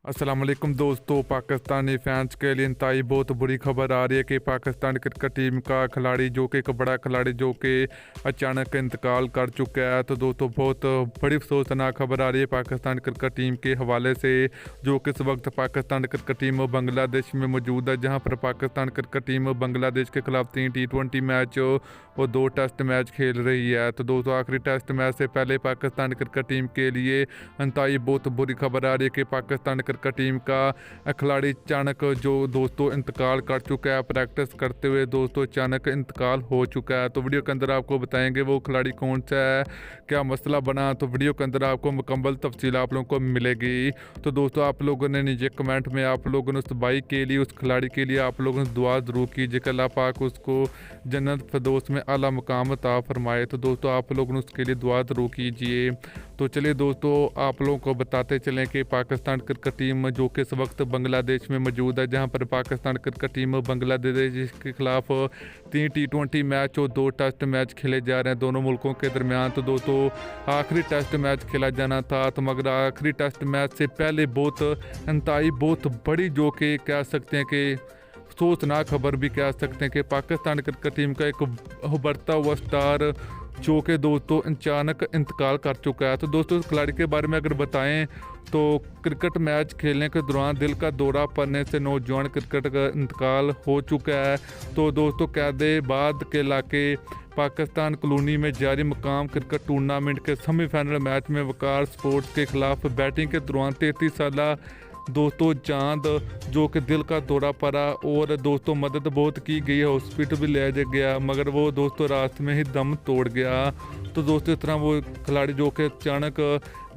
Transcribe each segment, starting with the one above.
अस्सलाम वालेकुम दोस्तों, पाकिस्तानी फैंस के लिए इंतहाई बहुत बुरी खबर आ रही है कि पाकिस्तान क्रिकेट टीम का खिलाड़ी जो कि एक बड़ा खिलाड़ी जो कि अचानक इंतकाल कर चुका है। तो दोस्तों बहुत बड़ी अफसोसनाक खबर आ रही है पाकिस्तान क्रिकेट टीम के हवाले से, जो कि इस वक्त पाकिस्तान क्रिकेट टीम बांग्लादेश में मौजूद है, जहाँ पर पाकिस्तान क्रिकेट टीम बांग्लादेश के खिलाफ 3 T20 मैच और 2 टेस्ट मैच खेल रही है। तो दोस्तों आखिरी टेस्ट मैच से पहले पाकिस्तान क्रिकेट टीम के लिए इंतहाई बहुत बुरी खबर आ रही है कि पाकिस्तान क्रिकेट टीम का खिलाड़ी अचानक जो दोस्तों इंतकाल कर चुका है। प्रैक्टिस करते हुए दोस्तों अचानक इंतकाल हो चुका है। तो वीडियो के अंदर आपको बताएंगे वो खिलाड़ी कौन सा है, क्या मसला बना। तो वीडियो के अंदर आपको मुकम्मल तफसील आप लोगों को मिलेगी। तो दोस्तों आप लोगों ने नीचे कमेंट में आप लोगों ने उस भाई के लिए, उस खिलाड़ी के लिए आप लोगों ने दुआ ज़रूर कीजिए कि अल्लाह पाक उसको जन्नत फिरदौस में आला मुकाम अता फरमाए। तो दोस्तों आप लोगों ने उसके लिए दुआ ज़रूर कीजिए। तो चलिए दोस्तों आप लोगों को बताते चलें कि पाकिस्तान क्रिकेट टीम जो कि इस वक्त बांग्लादेश में मौजूद है, जहां पर पाकिस्तान क्रिकेट टीम बांग्लादेश के खिलाफ 3 T20 मैच और 2 टेस्ट मैच खेले जा रहे हैं दोनों मुल्कों के दरमियान। तो दोस्तों आखिरी टेस्ट मैच खेला जाना था, तो मगर आखिरी टेस्ट मैच से पहले बहुत इंतहाई बहुत बड़ी जो कि कह सकते हैं कि अफसोसनाक खबर भी कह सकते हैं कि पाकिस्तान क्रिकेट टीम का एक उभरता हुआ स्टार जो कि दोस्तों अचानक इंतकाल कर चुका है। तो दोस्तों इस खिलाड़ी के बारे में अगर बताएं तो क्रिकेट मैच खेलने के दौरान दिल का दौरा पड़ने से नौजवान क्रिकेट का इंतकाल हो चुका है। तो दोस्तों कैदाबाद के इलाके पाकिस्तान कॉलोनी में जारी मुकाम क्रिकेट टूर्नामेंट के सेमीफाइनल मैच में वकार स्पोर्ट्स के खिलाफ बैटिंग के दौरान 33 साल दोस्तों चांद जो कि दिल का दौरा पड़ा और दोस्तों मदद बहुत की गई, हॉस्पिटल भी ले जाया गया, मगर वो दोस्तों रास्ते में ही दम तोड़ गया। तो दोस्तों इस तरह वो खिलाड़ी जो कि अचानक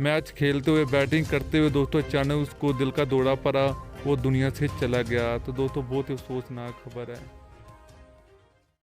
मैच खेलते हुए बैटिंग करते हुए दोस्तों अचानक उसको दिल का दौरा पड़ा, वो दुनिया से चला गया। तो दोस्तों बहुत ही अफसोसनाक खबर है।